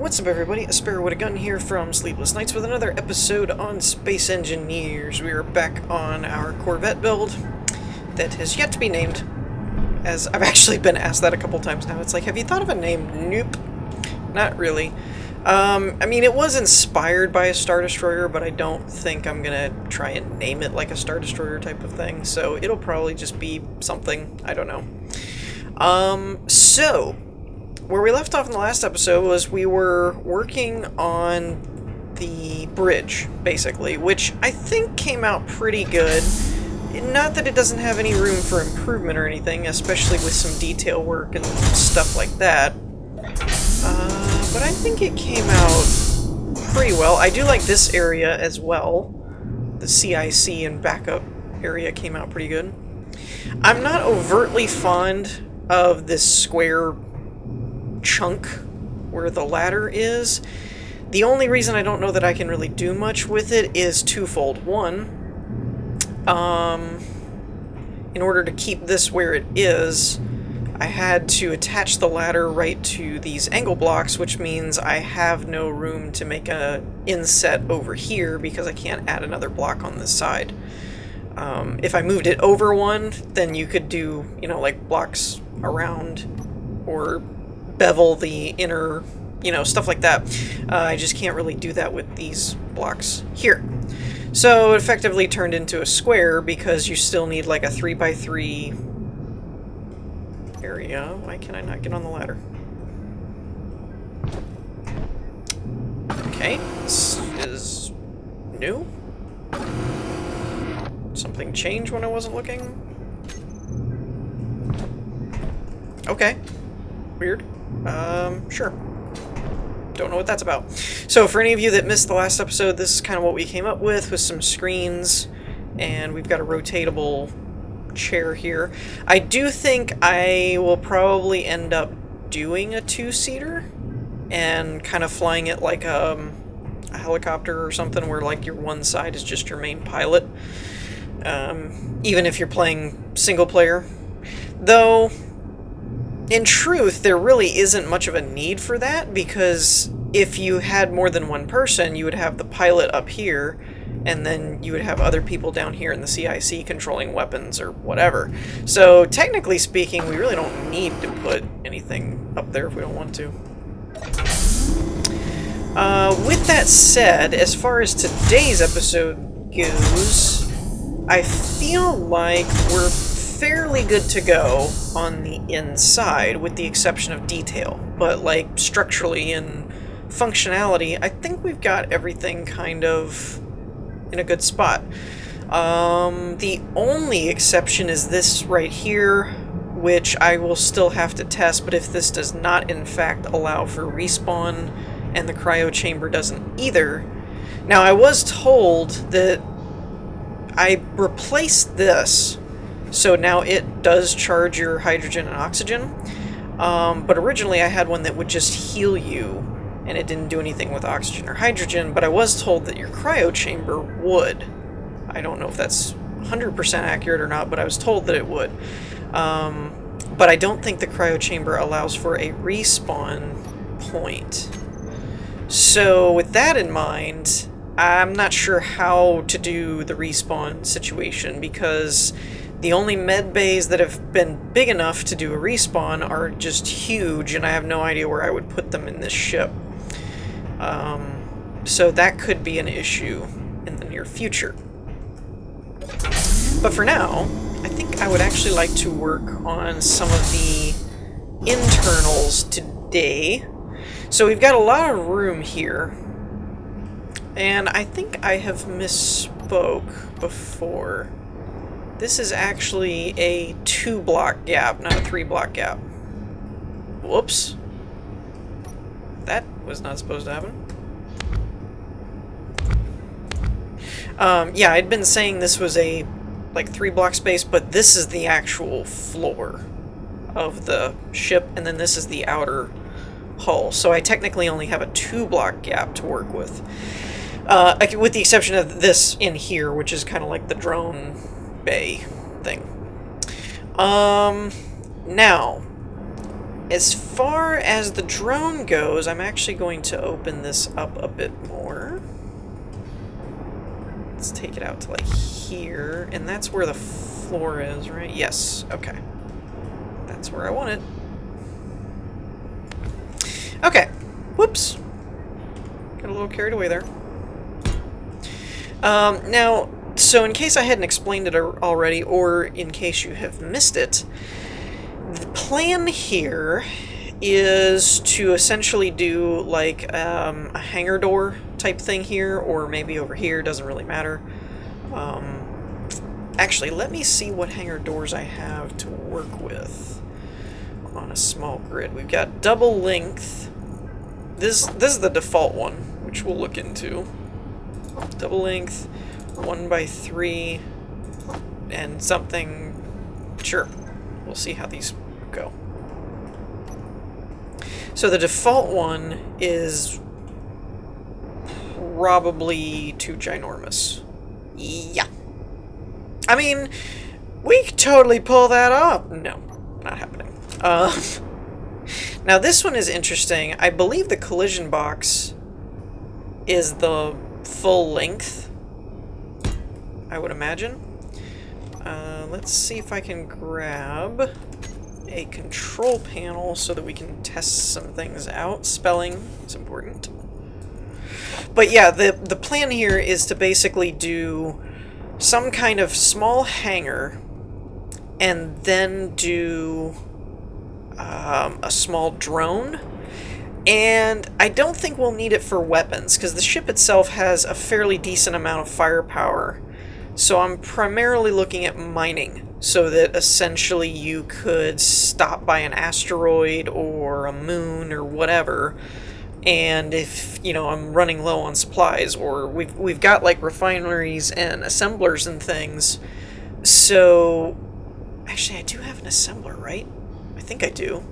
What's up, everybody? A Sparrow with a Gun here from Sleepless Nights with another episode on Space Engineers. We are back on our Corvette build that has yet to be named, as I've actually been asked that a couple times now. It's like, have you thought of a name? Nope. Not really. I mean, it was inspired by a Star Destroyer, but I don't think I'm gonna try and name it like a Star Destroyer type of thing, so it'll probably just be something. I don't know. So where we left off in the last episode was we were working on the bridge, basically, which I think came out pretty good. Not that it doesn't have any room for improvement or anything, especially with some detail work and stuff like that. But I think it came out pretty well. I do like this area as well. The CIC and backup area came out pretty good. I'm not overtly fond of this square chunk where the ladder is. The only reason I don't know that I can really do much with it is twofold. One, in order to keep this where it is, I had to attach the ladder right to these angle blocks, which means I have no room to make a inset over here because I can't add another block on this side. If I moved it over one, then you could do, you know, like blocks around or bevel the inner, you know, stuff like that. I just can't really do that with these blocks here. So it effectively turned into a square because you still need like a 3x3 area. Why can I not get on the ladder? Okay, this is new. Something changed when I wasn't looking? Okay. Weird. Sure. Don't know what that's about. So for any of you that missed the last episode, this is kind of what we came up with some screens, and we've got a rotatable chair here. I do think I will probably end up doing a two-seater and kind of flying it like a helicopter or something where like your one side is just your main pilot. Even if you're playing single player. Though, in truth, there really isn't much of a need for that, because if you had more than one person, you would have the pilot up here, and then you would have other people down here in the CIC controlling weapons or whatever. So, technically speaking, we really don't need to put anything up there if we don't want to. With that said, as far as today's episode goes, I feel like we're fairly good to go on the inside, with the exception of detail. But, like, structurally and functionality, I think we've got everything kind of in a good spot. The only exception is this right here, which I will still have to test, but if this does not, in fact, allow for respawn, and the cryo chamber doesn't either. Now, I was told that I replaced this, so now it does charge your hydrogen and oxygen, but originally I had one that would just heal you, and it didn't do anything with oxygen or hydrogen, but I was told that your cryo chamber would. I don't know if that's 100% accurate or not, but I was told that it would. But I don't think the cryo chamber allows for a respawn point. So with that in mind, I'm not sure how to do the respawn situation, because the only med bays that have been big enough to do a respawn are just huge, and I have no idea where I would put them in this ship. So that could be an issue in the near future. But for now, I think I would actually like to work on some of the internals today. So we've got a lot of room here, and I think I have misspoke before. This is actually a 2-block gap, not a 3-block gap. Whoops. That was not supposed to happen. Yeah, I'd been saying this was a, like, 3-block space, but this is the actual floor of the ship, and then this is the outer hull. So I technically only have a 2-block gap to work with. With the exception of this in here, which is kind of like the drone bay thing. Now, As far as the drone goes, I'm actually going to open this up a bit more. Let's take it out to like here, and that's where the floor is, right? Yes, okay. That's where I want it. Okay, whoops. Got a little carried away there. Now, so in case I hadn't explained it already, or in case you have missed it, the plan here is to essentially do like a hangar door type thing here, or maybe over here, doesn't really matter. Actually, let me see what hangar doors I have to work with on a small grid. We've got double length. This is the default one, which we'll look into. Double length, 1x3, and something. Sure, we'll see how these go. So the default one is probably too ginormous. Yeah. I mean, we could totally pull that off. No, not happening. Now this one is interesting. I believe the collision box is the full length, I would imagine. Let's see if I can grab a control panel so that we can test some things out. Spelling is important. But yeah, the plan here is to basically do some kind of small hangar and then do a small drone. And I don't think we'll need it for weapons, because the ship itself has a fairly decent amount of firepower. So I'm primarily looking at mining, so that essentially you could stop by an asteroid or a moon or whatever, and if, you know, I'm running low on supplies, or we've got like refineries and assemblers and things. So actually I do have an assembler, right? I think I do.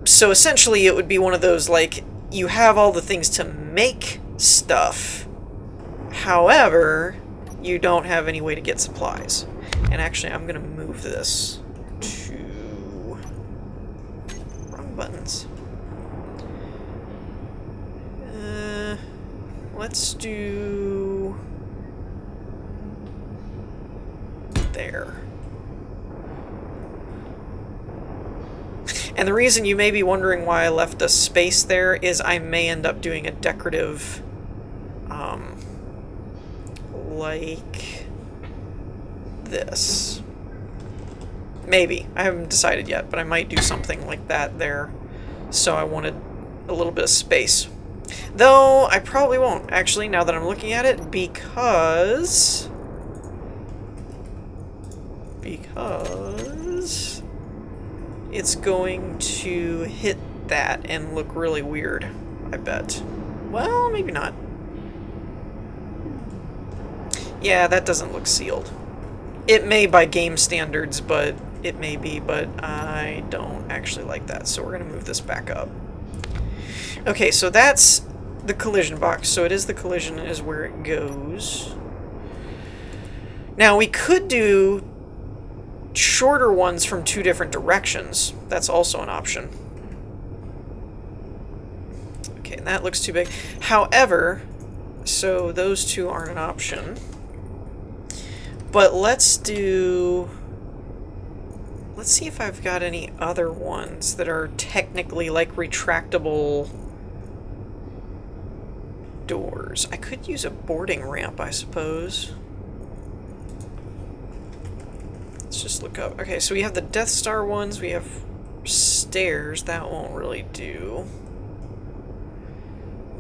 So essentially it would be one of those, like, you have all the things to make stuff, however, you don't have any way to get supplies. And actually, I'm going to move this to... wrong buttons. Let's do... there. And the reason you may be wondering why I left a space there is I may end up doing a decorative, like this. Maybe. I haven't decided yet, but I might do something like that there. So I wanted a little bit of space. Though, I probably won't, actually, now that I'm looking at it, because it's going to hit that and look really weird, I bet. Well, maybe not. Yeah, that doesn't look sealed. It may by game standards, but it may be, but I don't actually like that, so we're going to move this back up. Okay, so that's the collision box, so it is the collision is where it goes. Now, we could do shorter ones from two different directions. That's also an option. Okay, and that looks too big. However, so those two aren't an option. But let's see if I've got any other ones that are technically like retractable doors. I could use a boarding ramp, I suppose. Let's just look up. Okay, so we have the Death Star ones. We have stairs. That won't really do.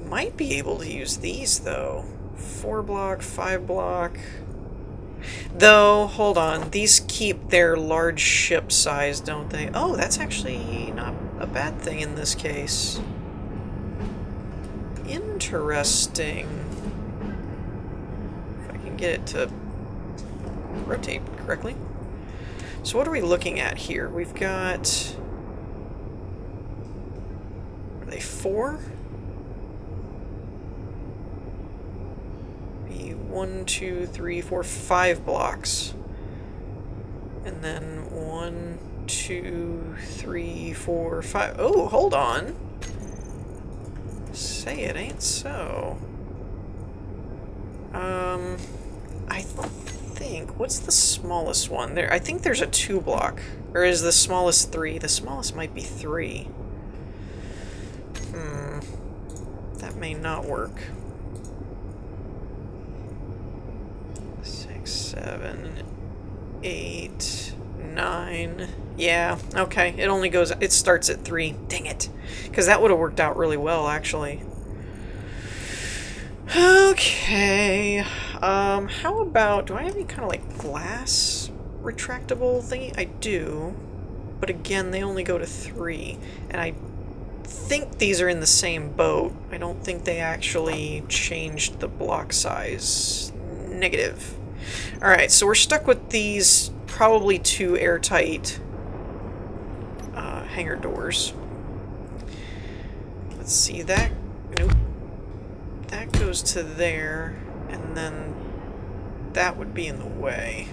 Might be able to use these, though. 4 block, 5 block. Though, hold on. These keep their large ship size, don't they? Oh, that's actually not a bad thing in this case. Interesting. If I can get it to rotate correctly. So what are we looking at here? We've got... Are they 4? Be 1, 2, 3, 4, 5 blocks. And then 1, 2, 3, 4, 5. Oh, hold on. Say it ain't so. I think, what's the smallest one? There, I think there's a 2 block. Or is the smallest 3? The smallest might be 3. That may not work. 6, 7, 8, 9. Yeah, okay. It only goes, it starts at 3. Dang it. Because that would have worked out really well, actually. Okay. How about, do I have any kind of like glass retractable thingy? I do. But again, they only go to 3. And I think these are in the same boat. I don't think they actually changed the block size. Negative. Alright, so we're stuck with these probably 2 airtight hangar doors. Let's see, that... Nope. That goes to there, and then that would be in the way.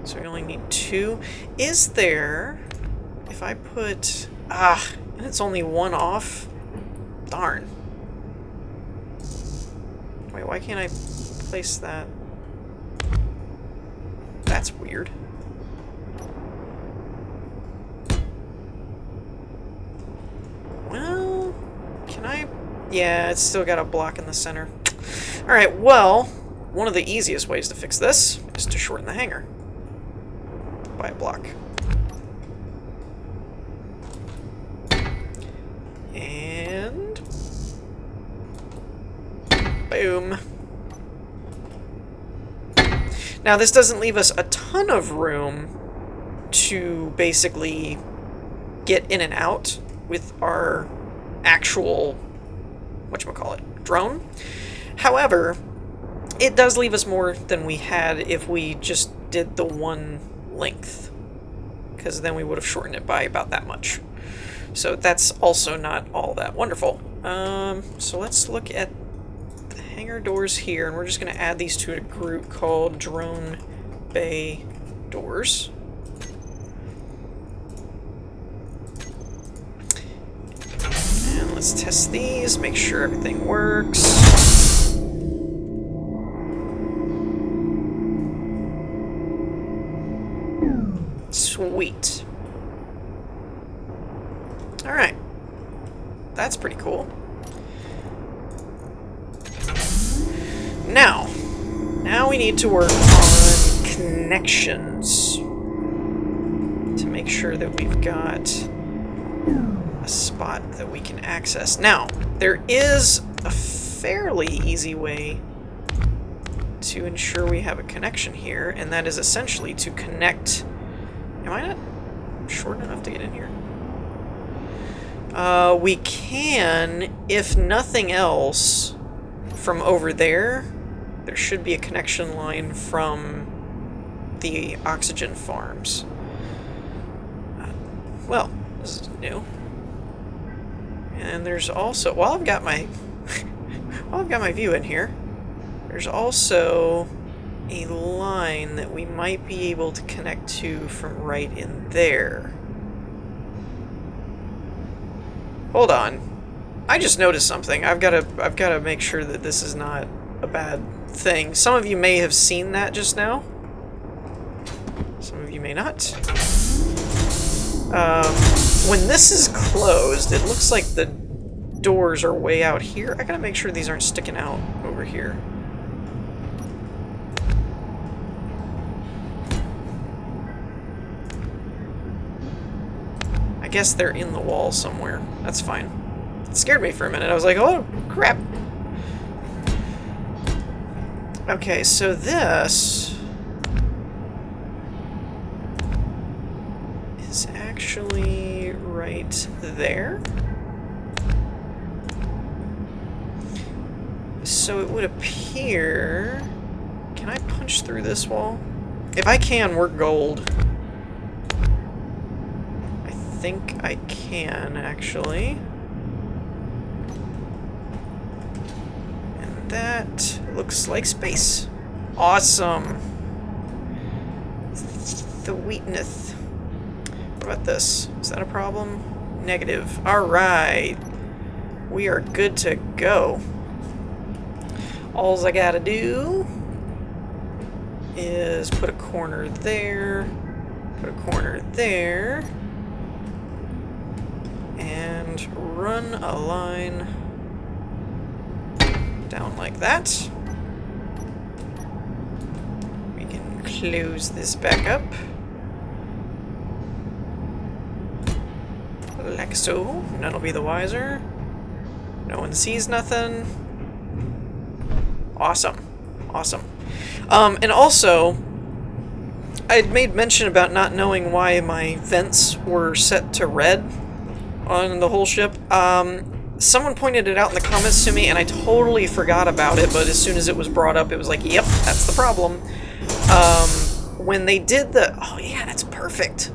So we only need 2. Is there... If I put... and it's only 1 off? Darn. Wait, why can't I place that? That's weird. Well, can I... Yeah, it's still got a block in the center. Alright, well, one of the easiest ways to fix this is to shorten the hangar by a block. And... boom. Now, this doesn't leave us a ton of room to basically get in and out with our actual, whatchamacallit, drone. However, it does leave us more than we had if we just did the one length, because then we would have shortened it by about that much. So that's also not all that wonderful. So let's look at the hangar doors here, and we're just going to add these to a group called Drone Bay Doors. And let's test these, make sure everything works. Sweet. Alright. That's pretty cool. Now we need to work on connections to make sure that we've got a spot that we can access. Now, there is a fairly easy way to ensure we have a connection here, and that is essentially to connect... Am I not short enough to get in here? We can, if nothing else, from over there, there should be a connection line from the oxygen farms. Well, this is new. And there's also, while I've got my view in here, there's also a line that we might be able to connect to from right in there. Hold on. I just noticed something. I've got to make sure that this is not a bad thing. Some of you may have seen that just now. Some of you may not. When this is closed, it looks like the doors are way out here. I gotta make sure these aren't sticking out over here. I guess they're in the wall somewhere. That's fine. It scared me for a minute. I was like, oh, crap. Okay, so this is actually right there. So it would appear... Can I punch through this wall? If I can, we're gold. I think I can, actually. And that looks like space. Awesome. The Wheatneth. about this? Is that a problem? Negative. Alright. We are good to go. Alls I gotta do is put a corner there, put a corner there, and run a line down like that. We can close this back up. Like so. None will be the wiser. No one sees nothing. Awesome. Awesome. And also, I'd made mention about not knowing why my vents were set to red on the whole ship. Someone pointed it out in the comments to me, and I totally forgot about it, but as soon as it was brought up, it was like, yep, that's the problem. When they did the... Oh, yeah, that's perfect.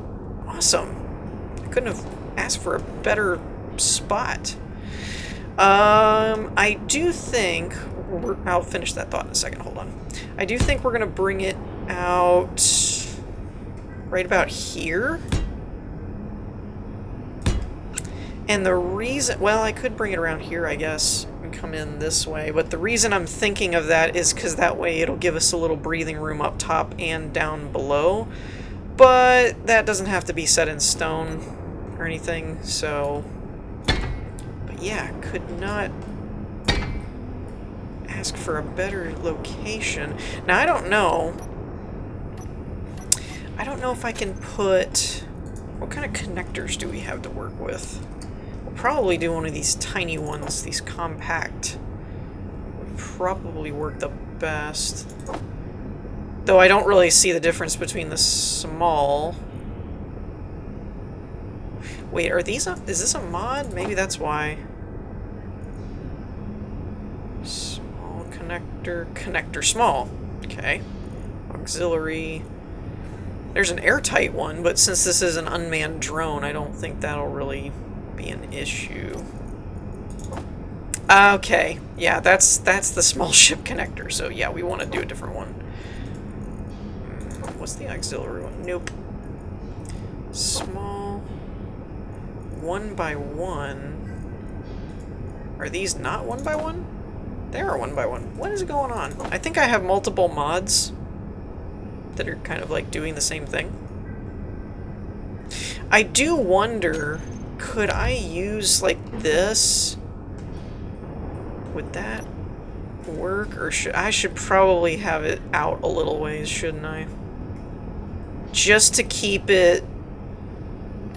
Awesome. I couldn't have asked for a better spot. I do think... I'll finish that thought in a second, hold on. I do think we're going to bring it out right about here. And the reason... Well, I could bring it around here, I guess, and come in this way. But the reason I'm thinking of that is because that way it'll give us a little breathing room up top and down below. But that doesn't have to be set in stone or anything, so... But yeah, could not ask for a better location. Now, I don't know. I don't know if I can put... What kind of connectors do we have to work with? We'll probably do one of these tiny ones, these compact. Would probably work the best. Though I don't really see the difference between the small... Wait, are these is this a mod? Maybe that's why. Small connector, small. Okay. Auxiliary. There's an airtight one, but since this is an unmanned drone, I don't think that'll really be an issue. Okay. Yeah, that's the small ship connector. So yeah, we want to do a different one. What's the auxiliary one? Nope. Small. 1x1. Are these not 1x1? They are 1x1. What is going on? I think I have multiple mods that are kind of like doing the same thing. I do wonder, could I use like this? Would that work? Or I should probably have it out a little ways, shouldn't I? Just to keep it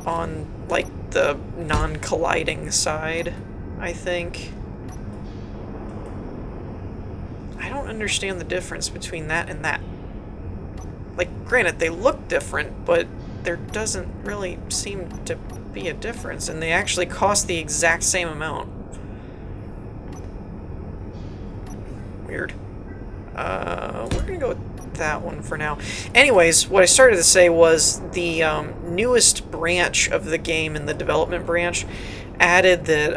on like the non-colliding side, I think. I don't understand the difference between that and that. Like, granted, they look different, but there doesn't really seem to be a difference, and they actually cost the exact same amount. Weird. We're gonna go with that one for now. Anyways, what I started to say was the newest branch of the game in the development branch added that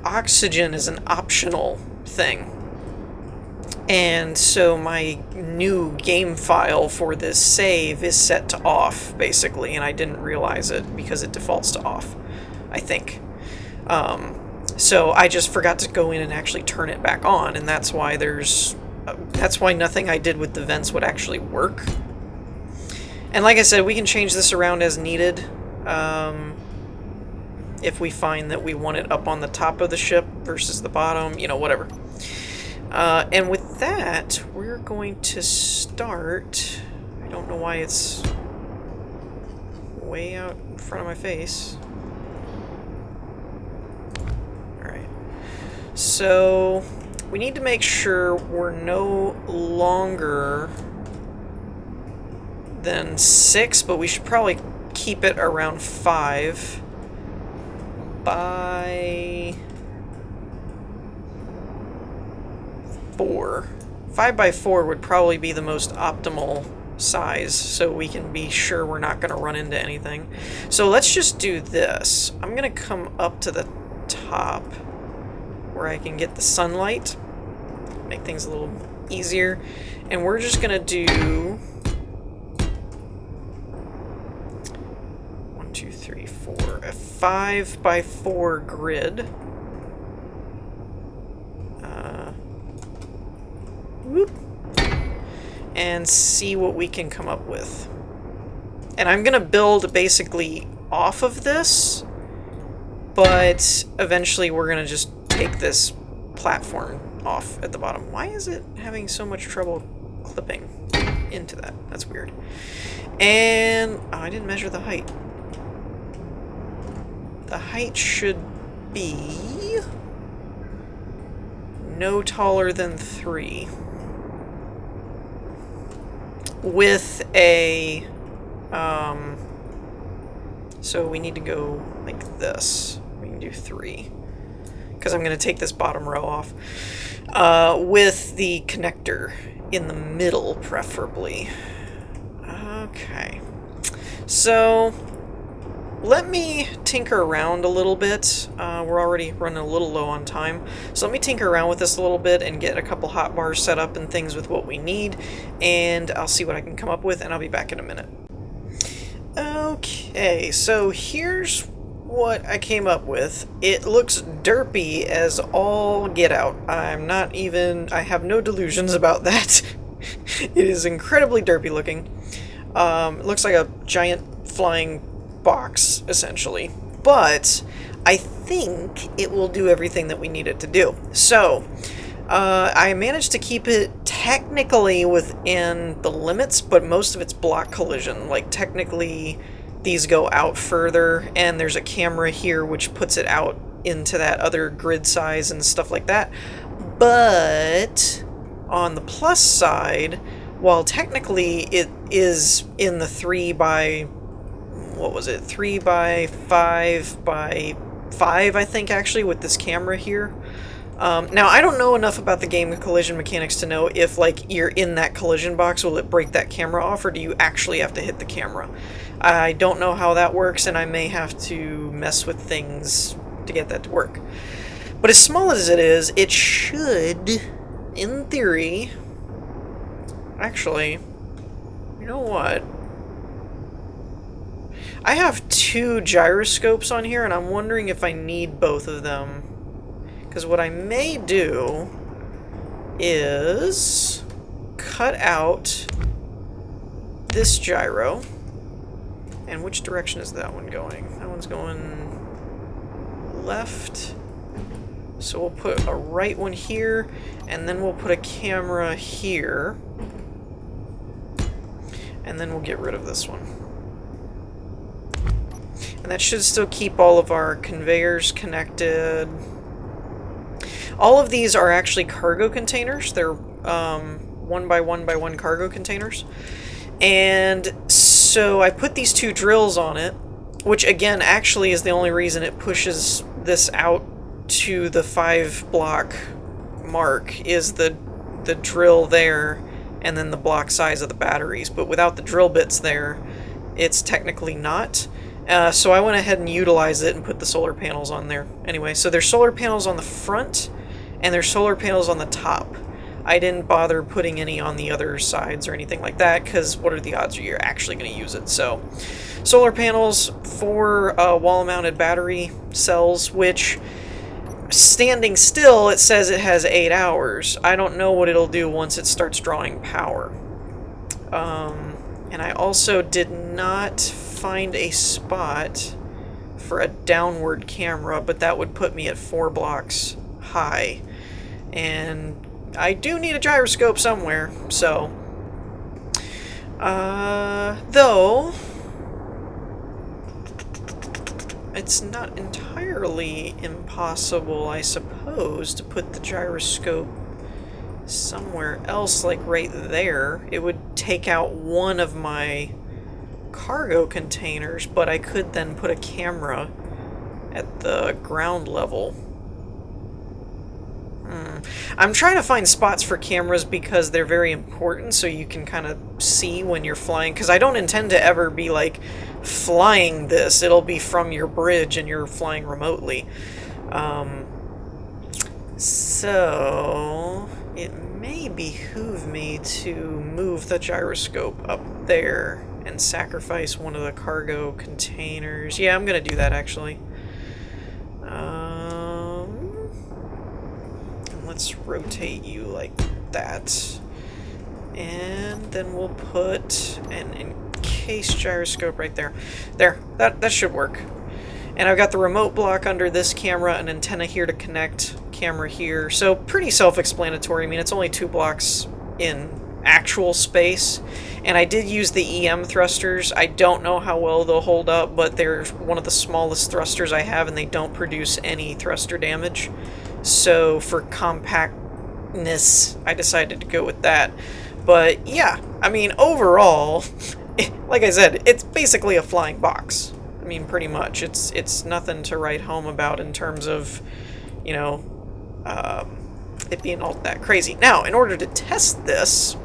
oxygen is an optional thing. And so my new game file for this save is set to off, basically, and I didn't realize it because it defaults to off, I think. So I just forgot to go in and actually turn it back on, and that's why that's why nothing I did with the vents would actually work. And like I said, we can change this around as needed, if we find that we want it up on the top of the ship versus the bottom, you know, whatever. And with that, we're going to start... I don't know why it's way out in front of my face. Alright. So, we need to make sure we're no longer than 6, but we should probably keep it around 5 by 4. 5 by 4 would probably be the most optimal size, so we can be sure we're not going to run into anything. So let's just do this. I'm going to come up to the top where I can get the sunlight, make things a little easier, and we're just going to do a 5x4 grid. Whoop. And see what we can come up with. And I'm gonna build basically off of this, but eventually we're gonna just take this platform off at the bottom. Why is it having so much trouble clipping into that? That's weird. And oh, I didn't measure the height. The height should be no taller than 3. With a, so we need to go like this. We can do 3. Because I'm going to take this bottom row off. With the connector in the middle, preferably. Okay. So, let me tinker around a little bit. We're already running a little low on time. So let me tinker around with this a little bit and get a couple hot bars set up and things with what we need. And I'll see what I can come up with, and I'll be back in a minute. Okay, so here's what I came up with. It looks derpy as all get out. I have no delusions about that. It is incredibly derpy looking. It looks like a giant flying box, essentially. But I think it will do everything that we need it to do. So, I managed to keep it technically within the limits, but most of it's block collision. Like, technically, these go out further, and there's a camera here which puts it out into that other grid size and stuff like that. But on the plus side, while technically it is in the 3 by 5 by 5, I think, actually, with this camera here. Now, I don't know enough about the game collision mechanics to know if, like, you're in that collision box, will it break that camera off, or do you actually have to hit the camera? I don't know how that works, and I may have to mess with things to get that to work. But as small as it is, it should, in theory... Actually, you know what? I have 2 gyroscopes on here, and I'm wondering if I need both of them. Because what I may do is cut out this gyro. And which direction is that one going? That one's going left. So we'll put a right one here, and then we'll put a camera here. And then we'll get rid of this one. And that should still keep all of our conveyors connected. All of these are actually cargo containers. They're 1 by 1 by 1 cargo containers. And so I put these 2 drills on it, which again actually is the only reason it pushes this out to the 5 block mark, is the drill there and then the block size of the batteries. But without the drill bits there, it's technically not. So I went ahead and utilized it and put the solar panels on there. Anyway, so there's solar panels on the front, and there's solar panels on the top. I didn't bother putting any on the other sides or anything like that, because what are the odds you're actually going to use it? So, solar panels, 4 wall-mounted battery cells, which, standing still, it says it has 8 hours. I don't know what it'll do once it starts drawing power. And I also did not find a spot for a downward camera, but that would put me at 4 blocks high. And I do need a gyroscope somewhere, so... though... it's not entirely impossible, I suppose, to put the gyroscope somewhere else, like right there. It would take out one of my cargo containers, but I could then put a camera at the ground level. I'm trying to find spots for cameras because they're very important, so you can kind of see when you're flying, because I don't intend to ever be like flying this. It'll be from your bridge and you're flying remotely. So it may behoove me to move the gyroscope up there and sacrifice one of the cargo containers. Yeah, I'm gonna do that actually. And let's rotate you like that. And then we'll put an encased gyroscope right there. There, that should work. And I've got the remote block under this camera, an antenna here to connect, camera here. So pretty self-explanatory. I mean, it's only 2 blocks in actual space. And I did use the EM thrusters. I don't know how well they'll hold up, but they're one of the smallest thrusters I have, and they don't produce any thruster damage. So for compactness, I decided to go with that. But yeah, I mean, overall, like I said, it's basically a flying box. I mean, pretty much. It's nothing to write home about in terms of, you know, it being all that crazy. Now, in order to test this,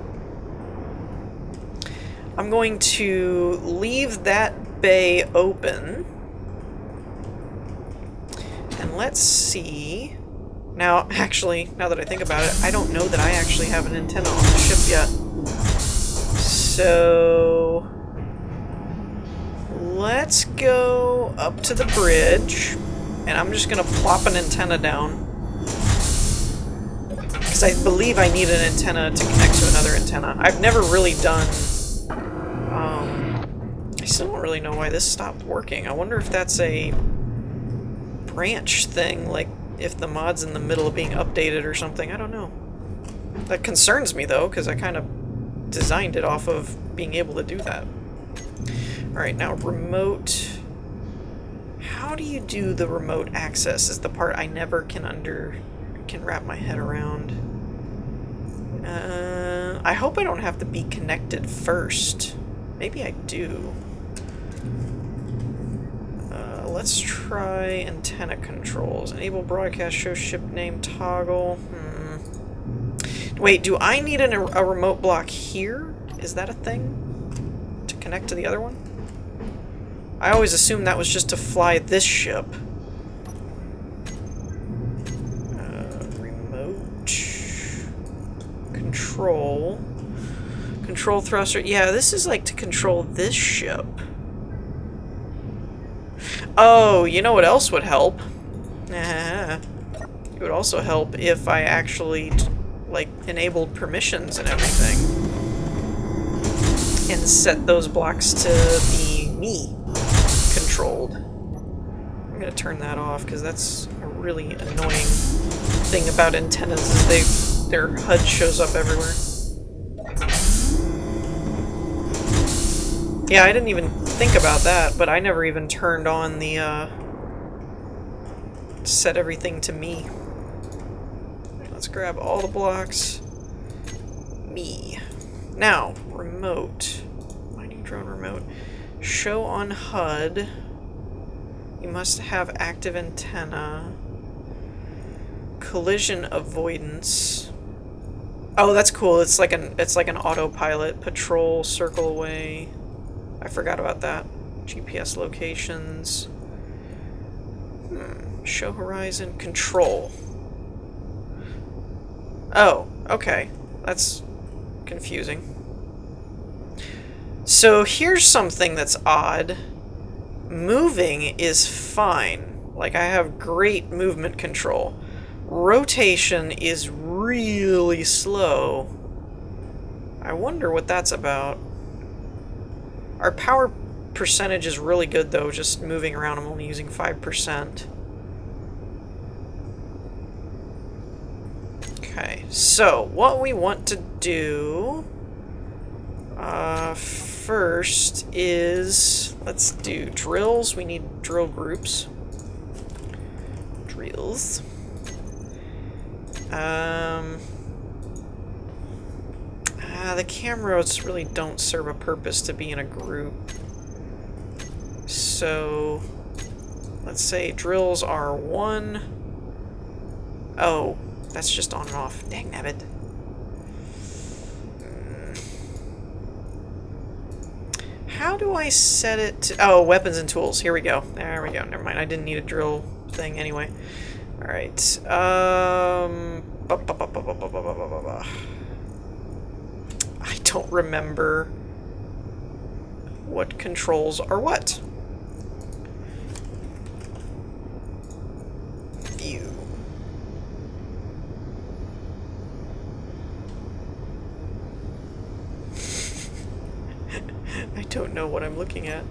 I'm going to leave that bay open. And let's see. Now, actually, now that I think about it, I don't know that I actually have an antenna on the ship yet. So let's go up to the bridge, and I'm just going to plop an antenna down. Because I believe I need an antenna to connect to another antenna. I've never really done... I still don't really know why this stopped working. I wonder if that's a branch thing, like if the mod's in the middle of being updated or something. I don't know. That concerns me, though, because I kind of designed it off of being able to do that. Alright, now remote... How do you do the remote access is the part I never can wrap my head around. I hope I don't have to be connected first. Maybe I do. Let's try antenna controls. Enable broadcast, show ship name, toggle. Wait, do I need a remote block here? Is that a thing? To connect to the other one? I always assumed that was just to fly this ship. Remote. Control. Control thruster. Yeah, this is like to control this ship. Oh, you know what else would help? It would also help if I actually, like, enabled permissions and everything. And set those blocks to be me controlled. I'm gonna turn that off, because that's a really annoying thing about antennas, is their HUD shows up everywhere. Yeah, I didn't even think about that, but I never even turned on the, set everything to me. Let's grab all the blocks. Me. Now, remote. Mining drone remote. Show on HUD. You must have active antenna. Collision avoidance. Oh, that's cool. It's like an autopilot. Patrol, circle away. I forgot about that. GPS locations. Show horizon. Control. Oh, okay. That's confusing. So here's something that's odd. Moving is fine. Like, I have great movement control. Rotation is really slow. I wonder what that's about. Our power percentage is really good, though, just moving around. I'm only using 5%. Okay, so what we want to do first is, let's do drills. We need drill groups. Drills. The cameras really don't serve a purpose to be in a group. So, let's say drills are 1. Oh, that's just on and off. Dang nabbit. How do I set it to... Oh, weapons and tools. Here we go. There we go. Never mind. I didn't need a drill thing anyway. Alright. I don't remember what controls are what. View. I don't know what I'm looking at.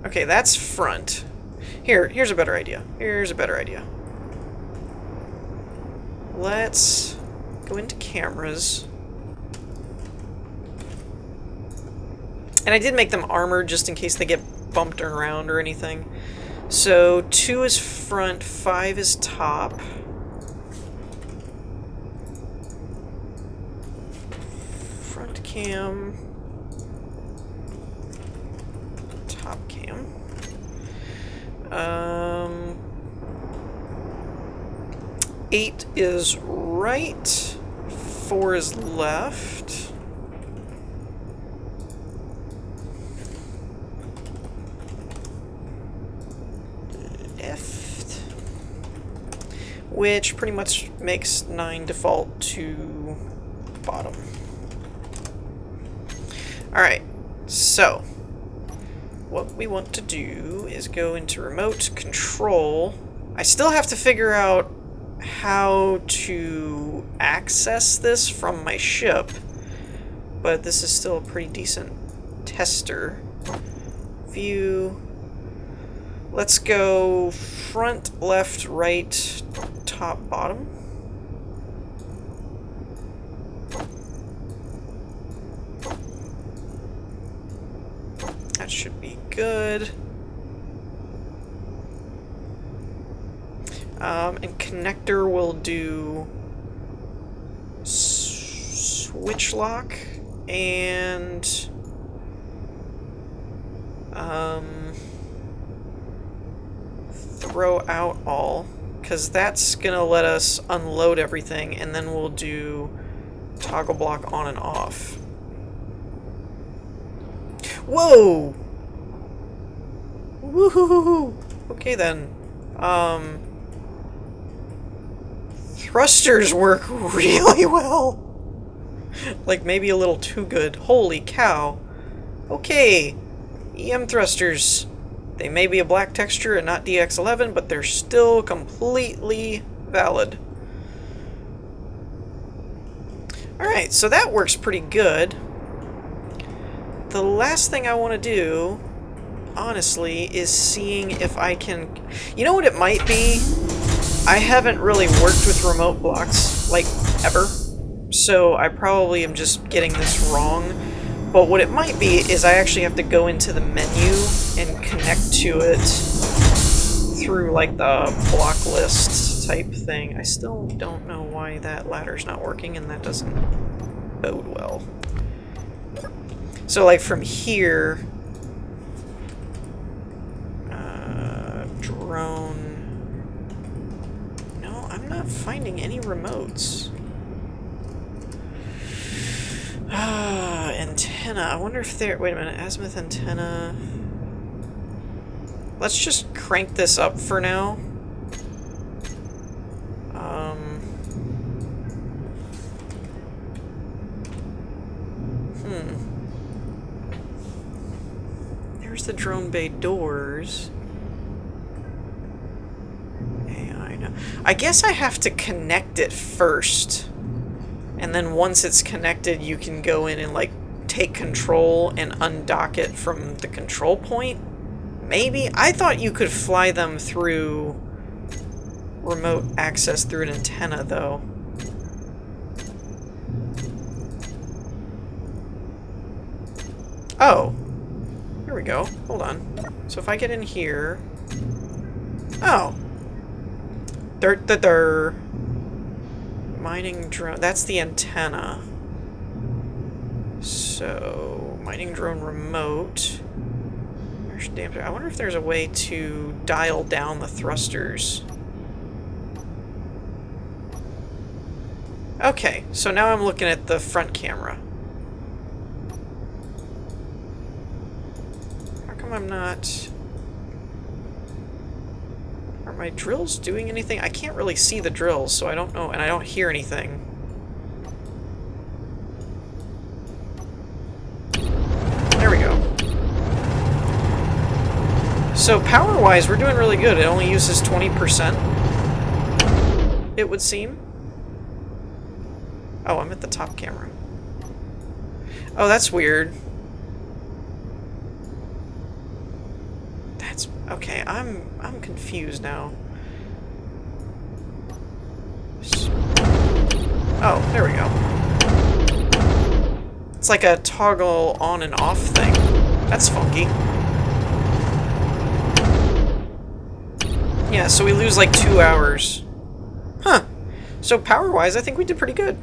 Okay, that's front. Here's a better idea. Let's go into cameras. And I did make them armored just in case they get bumped around or anything. So 2 is front, 5 is top. Front cam. Top cam. 8 is right, 4 is left. Left. Which pretty much makes 9 default to bottom. Alright, so what we want to do is go into remote control. I still have to figure out how to access this from my ship, but this is still a pretty decent tester. View. Let's go front, left, right, top, bottom. That should be good. And connector will do switch lock and throw out all, because that's gonna let us unload everything, and then we'll do toggle block on and off. Whoa! Woohoo! Okay then. Thrusters work really well. Like maybe a little too good. Holy cow. Okay. EM thrusters. They may be a black texture and not DX11, but they're still completely valid. Alright, so that works pretty good. The last thing I want to do, honestly, is seeing if I can... You know what it might be? I haven't really worked with remote blocks, like, ever. So I probably am just getting this wrong. But what it might be is I actually have to go into the menu and connect to it through, like, the block list type thing. I still don't know why that ladder's not working, and that doesn't bode well. So, like, from here... drone... No, I'm not finding any remotes. Antenna. I wonder if they're... Wait a minute. Azimuth antenna... Let's just crank this up for now. There's the drone bay doors. AI, no. I guess I have to connect it first. And then once it's connected, you can go in and, like, take control and undock it from the control point. Maybe? I thought you could fly them through remote access through an antenna, though. Oh. Here we go. Hold on. So if I get in here... Oh. Mining drone. That's the antenna. So, mining drone remote. I wonder if there's a way to dial down the thrusters. Okay, so now I'm looking at the front camera. How come I'm not... Are my drills doing anything? I can't really see the drills, so I don't know, and I don't hear anything. So power-wise, we're doing really good. It only uses 20%, it would seem. Oh, I'm at the top camera. Oh, that's weird. That's okay. I'm confused now. Oh, there we go. It's like a toggle on and off thing. That's funky. Yeah, so we lose like 2 hours. Huh. So power-wise, I think we did pretty good.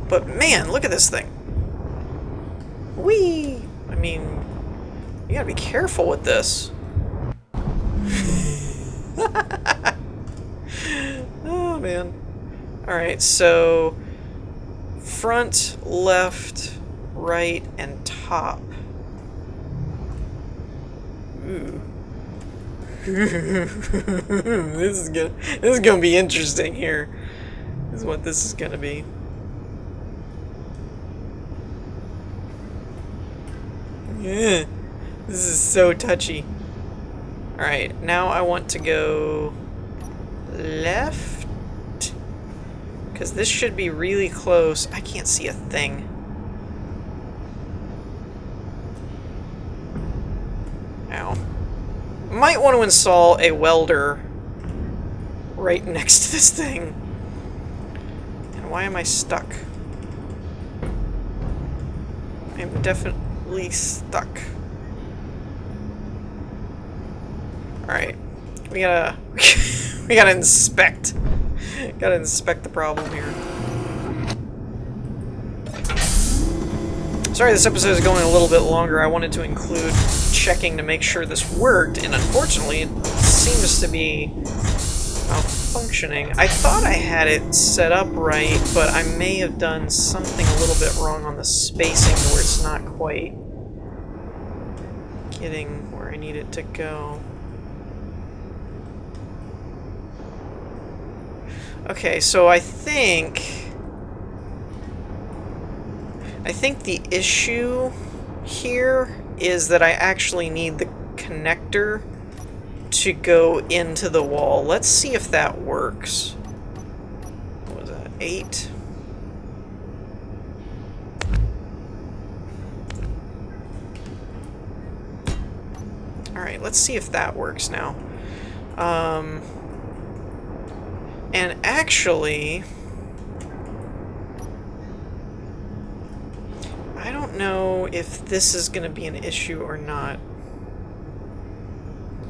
But man, look at this thing. Whee! I mean, you gotta be careful with this. Oh man. Alright, so front, left, right, and top. Ooh. This is gonna be interesting here. This is what this is gonna be. Yeah, this is so touchy. Alright, now I want to go left, because this should be really close. I can't see a thing. Ow. Might want to install a welder right next to this thing. And why am I stuck? I'm definitely stuck. Alright. We gotta we gotta inspect. Gotta inspect the problem here. Sorry this episode is going a little bit longer. I wanted to include checking to make sure this worked, and unfortunately it seems to be malfunctioning. I thought I had it set up right, but I may have done something a little bit wrong on the spacing where it's not quite getting where I need it to go. Okay, so I think the issue here is that I actually need the connector to go into the wall. Let's see if that works. What was that? 8? Alright, let's see if that works now. And actually, I don't know if this is going to be an issue or not.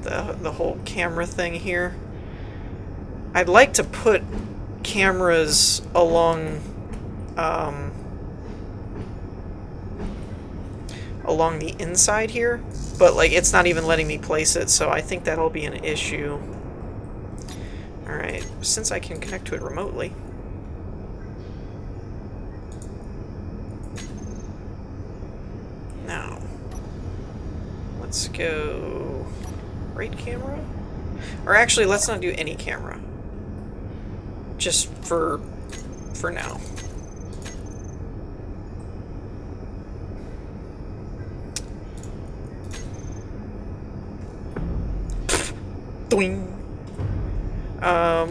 The whole camera thing here. I'd like to put cameras along along the inside here, but like it's not even letting me place it, so I think that'll be an issue. Alright, since I can connect to it remotely. Now, let's go right camera? Or actually, let's not do any camera. Just for now. Doing.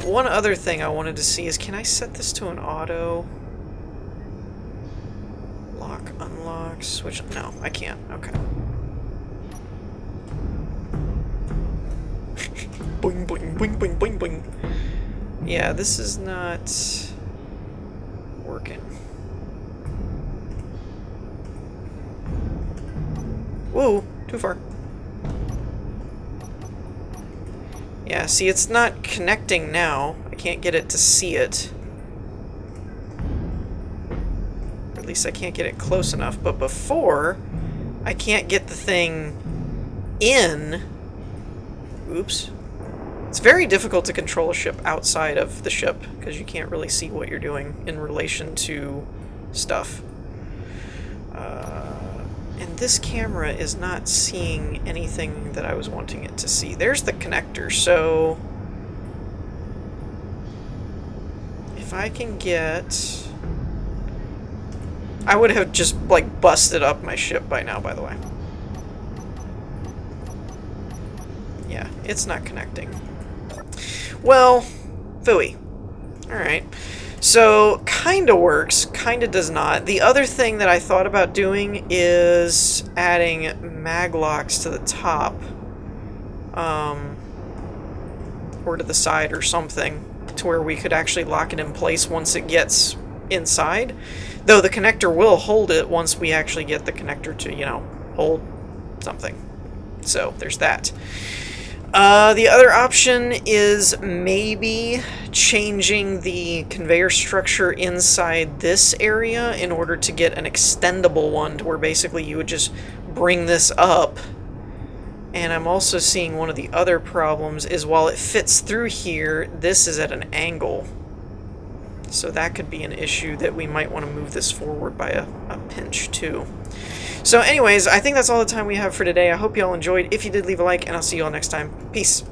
One other thing I wanted to see is, can I set this to an auto? Lock, unlock, switch. No, I can't. Okay. Boing, boing, boing, boing, boing, boing. Yeah, this is not working. Whoa, too far. Yeah, see, it's not connecting now. I can't get it to see it. Or at least I can't get it close enough. But before, I can't get the thing in. Oops. It's very difficult to control a ship outside of the ship, because you can't really see what you're doing in relation to stuff. And this camera is not seeing anything that I was wanting it to see. There's the connector, so if I can get... I would have just, like, busted up my ship by now, by the way. It's not connecting. Well, phooey. Alright. So, kinda works, kinda does not. The other thing that I thought about doing is adding mag locks to the top. Or to the side or something, to where we could actually lock it in place once it gets inside. Though the connector will hold it once we actually get the connector to, you know, hold something. So, there's that. The other option is maybe changing the conveyor structure inside this area in order to get an extendable one to where basically you would just bring this up. And I'm also seeing one of the other problems is while it fits through here, this is at an angle. So that could be an issue that we might want to move this forward by a pinch too. So anyways, I think that's all the time we have for today. I hope you all enjoyed. If you did, leave a like, and I'll see you all next time. Peace.